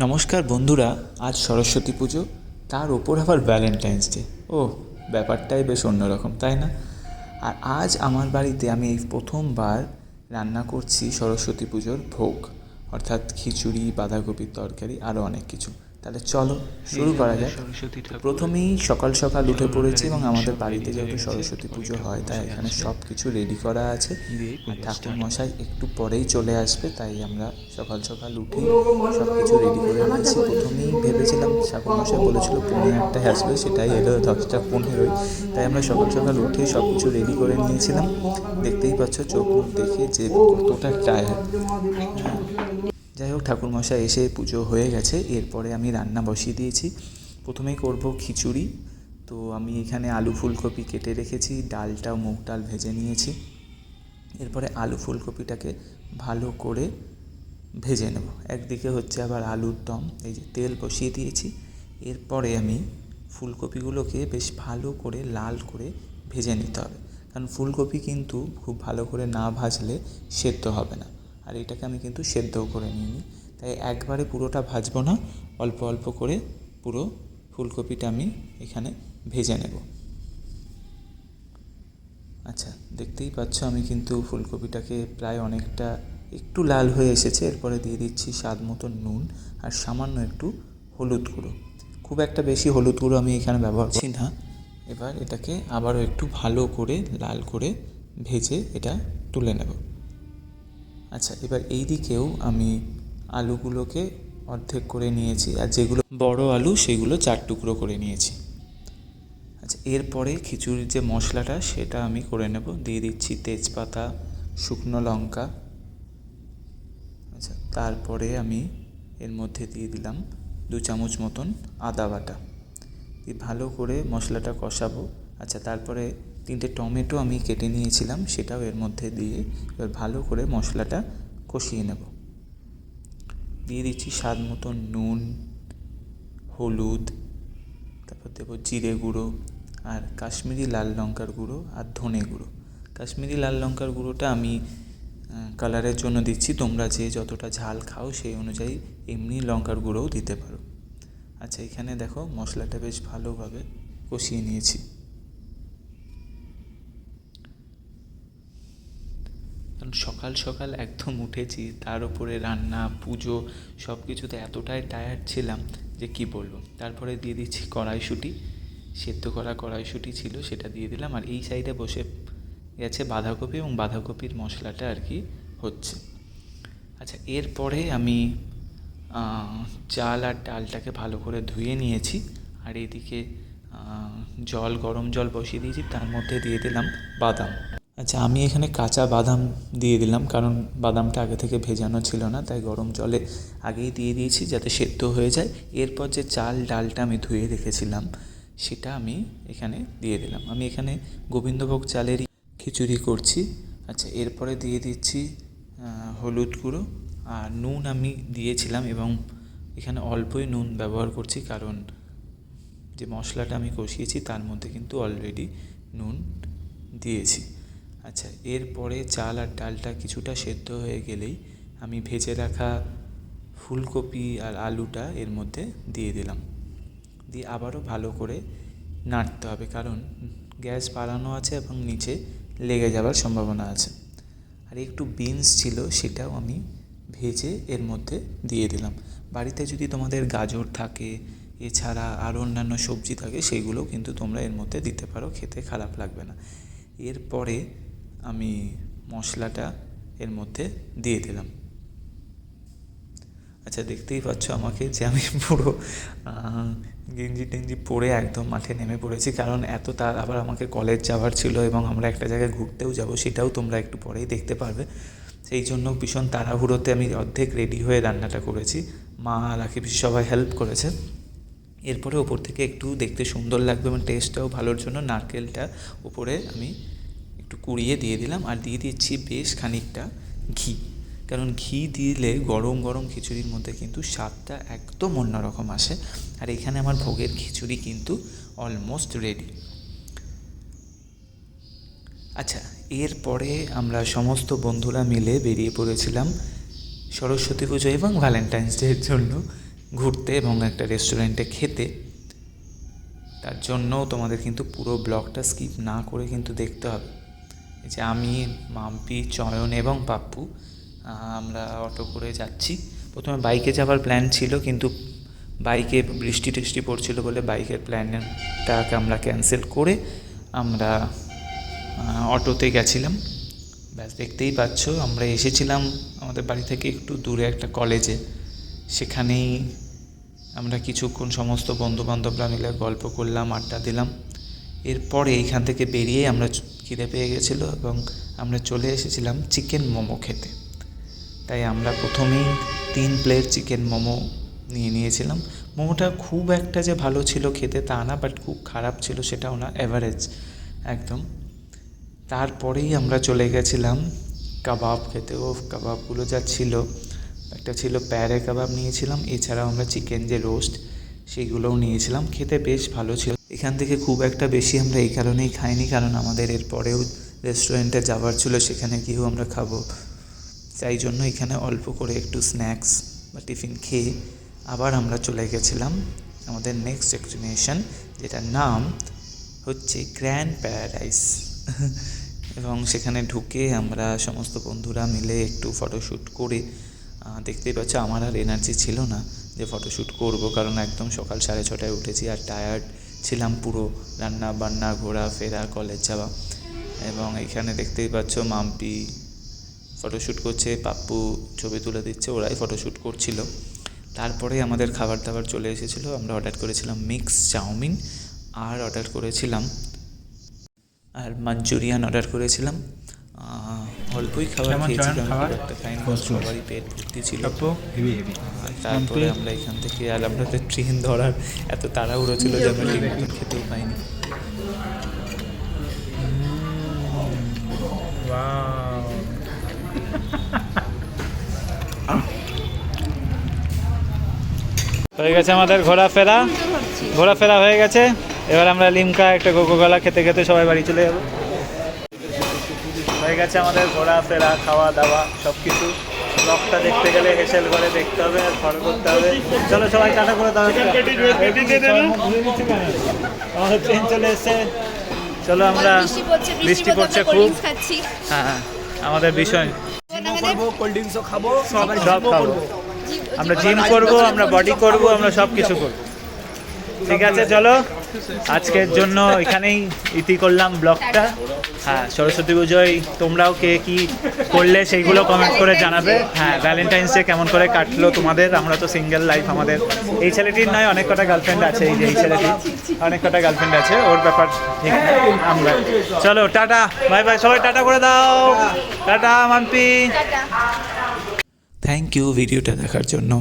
নমস্কার বন্ধুরা, আজ সরস্বতী পুজো, তার ওপর আবার ভ্যালেন্টাইন্স ডে। ও, ব্যাপারটাই বেশ অন্যরকম, তাই না? আর আজ আমার বাড়িতে আমি এই প্রথমবার রান্না করছি সরস্বতী পুজোর ভোগ, অর্থাৎ খিচুড়ি, বাঁধাকপির তরকারি, আরও অনেক কিছু। তাহলে চলো শুরু করা যাক। তো প্রথমেই সকাল সকাল উঠে পড়েছি এবং আমাদের বাড়িতে যেহেতু সরস্বতী পুজো হয় তাই এখানে সব কিছু রেডি করা আছে। আর ঠাকুরমশাই একটু পরেই চলে আসবে, তাই আমরা সকাল সকাল উঠেই সব কিছু রেডি করে নিয়েছি। প্রথমেই ভেবেছিলাম ঠাকুরমশাই বলেছিল 11:30টায় আসবে, সেটাই এলো 10টা 15। তাই আমরা সকাল সকাল উঠে সব কিছু রেডি করে নিয়েছিলাম। দেখতেই পাচ্ছ চোখ মুখ দেখে যে কতটা টায়ার্ড। যাই হোক, ঠাকুরমশাই এসে পুজো হয়ে গেছে। এরপরে আমি রান্না বসিয়ে দিয়েছি। প্রথমেই করব খিচুড়ি। তো আমি এখানে আলু ফুলকপি কেটে রেখেছি, ডালটাও মুগ ডাল ভেজে নিয়েছি। এরপরে আলু ফুলকপিটাকে ভালো করে ভেজে নেব। একদিকে হচ্ছে আবার আলুর দম, এই যে তেল বসিয়ে দিয়েছি। এরপরে আমি ফুলকপিগুলোকে বেশ ভালো করে লাল করে ভেজে নিতে হবে, কারণ ফুলকপি কিন্তু খুব ভালো করে না ভাজলে সেদ্ধ হবে না। আর এটাকে আমি কিন্তু সেদ্ধও করে নিইনি, তাই একবারে পুরোটা ভাজবো না, অল্প অল্প করে পুরো ফুলকপিটা আমি এখানে ভেজে নেব। আচ্ছা, দেখতেই পাচ্ছ আমি কিন্তু ফুলকপিটাকে প্রায় অনেকটা একটু লাল হয়ে এসেছে। এরপরে দিয়ে দিচ্ছি স্বাদ মতো নুন আর সামান্য একটু হলুদ গুঁড়ো। খুব একটা বেশি হলুদ গুঁড়ো আমি এখানে ব্যবহার করছি না। এবার এটাকে আবারও একটু ভালো করে লাল করে ভেজে এটা তুলে নেব। আচ্ছা, এবার এই দিকেও আমি আলুগুলোকে অর্ধেক করে নিয়েছি, আর যেগুলো বড় আলু সেগুলো 4 টুকরো করে নিয়েছি। আচ্ছা, এরপরে খিচুড়ির যে মশলাটা সেটা আমি করে নেব। দিয়ে দিচ্ছি তেজপাতা, শুকনো লঙ্কা। আচ্ছা, তারপরে আমি এর মধ্যে দিয়ে দিলাম 2 চামচ মতন আদা বাটা। দিয়ে ভালো করে মশলাটা কষাবো। আচ্ছা, তারপরে 3টে টমেটো আমি কেটে নিয়েছিলাম, সেটাও এর মধ্যে দিয়ে এবার ভালো করে মশলাটা কষিয়ে নেব। দিয়ে দিচ্ছি স্বাদ মতন নুন, হলুদ, তারপর দেবো জিরে গুঁড়ো আর কাশ্মীরি লাল লঙ্কার গুঁড়ো আর ধনে গুঁড়ো। কাশ্মীরি লাল লঙ্কার গুঁড়োটা আমি কালারের জন্য দিচ্ছি, তোমরা যে যতটা ঝাল খাও সেই অনুযায়ী এমনি লঙ্কার গুঁড়োও দিতে পারো। আচ্ছা, এখানে দেখো মশলাটা বেশ ভালোভাবে কষিয়ে নিয়েছি। কারণ সকাল সকাল একদম উঠেছি, তার উপরে রান্না, পুজো, সব কিছুতে এতটাই টায়ার্ড ছিলাম যে কি বলবো। তারপরে দিয়ে দিচ্ছি কড়াইশুঁটি, সেদ্ধ করা কড়াইশুঁটি ছিল সেটা দিয়ে দিলাম। আর এই সাইডে বসে গেছে বাঁধাকপি, এবং বাঁধাকপির মশলাটা আর কি হচ্ছে। আচ্ছা, এরপরে আমি চাল আর ডালটাকে ভালো করে ধুয়ে নিয়েছি। আর এইদিকে গরম জল বসিয়ে দিয়েছি, তার মধ্যে দিয়ে দিলাম বাদাম। আচ্ছা, আমি এখানে কাঁচা বাদাম দিয়ে দিলাম, কারণ বাদামটা আগে থেকে ভেজানো ছিল না, তাই গরম জলে আগেই দিয়ে দিয়েছি যাতে সেদ্ধ হয়ে যায়। এরপর যে চাল ডালটা আমি ধুয়ে রেখেছিলাম সেটা আমি এখানে দিয়ে দিলাম। আমি এখানে গোবিন্দভোগ চালেরই খিচুড়ি করছি। আচ্ছা, এরপরে দিয়ে দিচ্ছি হলুদ গুঁড়ো আর নুন আমি দিয়েছিলাম, এবং এখানে অল্পই নুন ব্যবহার করছি, কারণ যে মশলাটা আমি কষিয়েছি তার মধ্যে কিন্তু অলরেডি নুন দিয়েছি। আচ্ছা, এরপরে চাল আর ডালটা কিছুটা সেদ্ধ হয়ে গেলেই আমি ভেজে রাখা ফুলকপি আর আলুটা এর মধ্যে দিয়ে দিলাম। দিয়ে আবারও ভালো করে নাড়তে হবে, কারণ গ্যাস বাড়ানো আছে এবং নিচে লেগে যাওয়ার সম্ভাবনা আছে। আর একটু বিনস ছিল, সেটাও আমি ভেজে এর মধ্যে দিয়ে দিলাম। বাড়িতে যদি তোমাদের গাজর থাকে, এছাড়া আরও অন্যান্য সবজি থাকে, সেগুলোও কিন্তু তোমরা এর মধ্যে দিতে পারো, খেতে খারাপ লাগবে না। এরপরে আমি মশলাটা এর মধ্যে দিয়ে দিলাম। আচ্ছা, দেখতেই পাচ্ছ আমাকে যে আমি পুরো গেঞ্জি টেঞ্জি পরে একদম মাঠে নেমে পড়েছি, কারণ এত তার আবার আমাকে কলেজ যাওয়ার ছিল এবং আমরা একটা জায়গায় ঘুরতেও যাব, সেটাও তোমরা একটু পরেই দেখতে পারবে। সেই জন্য ভীষণ তাড়াহুড়োতে আমি অর্ধেক রেডি হয়ে রান্নাটা করেছি। মা আর রাকিব সবাই হেল্প করেছে। এরপরে ওপর থেকে একটু দেখতে সুন্দর লাগবে এবং টেস্টটাও ভালোর জন্য নারকেলটা উপরে আমি একটু কুড়িয়ে দিয়ে দিলাম। আর দিয়ে দিচ্ছি বেশ খানিকটা ঘি, কারণ ঘি দিলে গরম গরম খিচুড়ির মধ্যে কিন্তু স্বাদটা একদম অন্যরকম আসে। আর এখানে আমার ভোগের খিচুড়ি কিন্তু অলমোস্ট রেডি। আচ্ছা, এরপরে আমরা সমস্ত বন্ধুরা মিলে বেরিয়ে পড়েছিলাম সরস্বতী পুজো এবং ভ্যালেন্টাইন্স ডের জন্য ঘুরতে এবং একটা রেস্টুরেন্টে খেতে। তার জন্যও তোমাদের কিন্তু পুরো ব্লগটা স্কিপ না করে কিন্তু দেখতে হবে। এই যে আমি, মাম্পি, চয়ন এবং পাপ্পু আমরা অটো করে যাচ্ছি। প্রথমে বাইকে যাওয়ার প্ল্যান ছিল, কিন্তু বাইকে বৃষ্টি টিষ্টি পড়ছিল বলে বাইকের প্ল্যানটাকে আমরা ক্যান্সেল করে আমরা অটোতে গেছিলাম। ব্যাস দেখতেই পাচ্ছ, আমরা এসেছিলাম আমাদের বাড়ি থেকে একটু দূরে একটা কলেজে। সেখানেই আমরা কিছুক্ষণ সমস্ত বন্ধুবান্ধবরা মিলে গল্প করলাম, আড্ডা দিলাম। এরপরে এইখান থেকে বেরিয়ে আমরা খিদে পেয়ে গেছিলো এবং আমরা চলে এসেছিলাম চিকেন মোমো খেতে। তাই আমরা প্রথমেই 3 প্লেট চিকেন মোমো নিয়েছিলাম। মোমোটা খুব একটা যে ভালো ছিল খেতে তা না, বাট খুব খারাপ ছিল সেটাও না, অ্যাভারেজ একদম। তারপরেই আমরা চলে গেছিলাম কাবাব খেতে। ও কাবাবগুলো যা ছিল, একটা ছিল প্যারে কাবাব নিয়েছিলাম, এছাড়াও আমরা চিকেন যে রোস্ট সেইগুলোও নিয়েছিলাম। খেতে বেশ ভালো ছিল। এখান থেকে খুব একটা বেশি আমরা এই কারণেই খাইনি, কারণ আমাদের এরপরেও রেস্টুরেন্টে যাওয়ার ছিল, সেখানে গিয়েও আমরা খাবো। তাই জন্য এখানে অল্প করে একটু স্ন্যাক্স বা টিফিন খেয়ে আবার আমরা চলে গেছিলাম আমাদের নেক্সট ডেস্টিনেশন, যেটার নাম হচ্ছে গ্র্যান্ড প্যারাডাইস। এবং সেখানে ঢুকে আমরা সমস্ত বন্ধুরা মিলে একটু ফটোশ্যুট করে, দেখতেই পাচ্ছ আমার আর এনার্জি ছিল না যে ফটোশ্যুট করব, কারণ একদম সকাল 6:30টায় উঠেছি আর টায়ার্ড ছিলাম পুরো, রান্না বান্না, ঘোরাফেরা, কলেজ যাওয়া। এবং এখানে দেখতেই পাচ্ছ মাম্পি ফটোশ্যুট করছে, পাপ্পু ছবি তুলে দিচ্ছে, ওরাই ফটোশ্যুট করছিল। তারপরে আমাদের খাবার দাবার চলে এসেছিলো। আমরা অর্ডার করেছিলাম মিক্স চাউমিন আর অর্ডার করেছিলাম আর মাঞ্চুরিয়ান অর্ডার করেছিলাম। অল্পই খাবার খেয়েছি, কারণ একটা খাইনি, সবারই পেট ভর্তি ছিল। তারপরে আমরা এখান থেকে, আর আমরা তো ট্রেন ধরার এত তাড়াহুড়ো ছিল যে আমরা ঠিক মতন খেতেও পাইনি। হয়ে গেছে আমাদের ঘোরাফেরা হয়ে গেছে। এবার আমরা লিমকা, একটা কোকোকোলা খেতে খেতে সবাই বাড়ি চলে যাবো। হয়ে গেছে আমাদের ঘোরাফেরা, খাওয়া দাওয়া সব কিছু। ব্লগটা দেখতে গেলে হেসেল করে দেখতে হবে আর ফলো করতে হবে। চলো সবাই টাটা করে দাও। আমাদের ট্রেন চলে এসছে। চলো আমরা, বৃষ্টি পড়ছে খুব। হ্যাঁ, আমাদের বিষয় সব খাবো। আমরা জিম করবো, আমরা বডি করবো, আমরা সব কিছু করবো। ঠিক আছে, চলো আজকের জন্য এখানেই ইতি করলাম ব্লগটা। হ্যাঁ, সরস্বতী পুজোয় তোমরাও কে কী করলে সেইগুলো কমেন্ট করে জানাবে। হ্যাঁ, ভ্যালেন্টাইন্স ডে কেমন করে কাটলো তোমাদের? আমরা তো সিঙ্গেল লাইফ, আমাদের এই ছেলেটির নয়, অনেক কটা গার্লফ্রেন্ড আছে। এই যে এই ছেলেটির অনেক কটা গার্লফ্রেন্ড আছে, ওর ব্যাপার ঠিক না। আমরা চলো টাটা, বাই বাই, সবাই টাটা করে দাও। টাটা মাম্পি। থ্যাংক ইউ ভিডিওটা দেখার জন্য।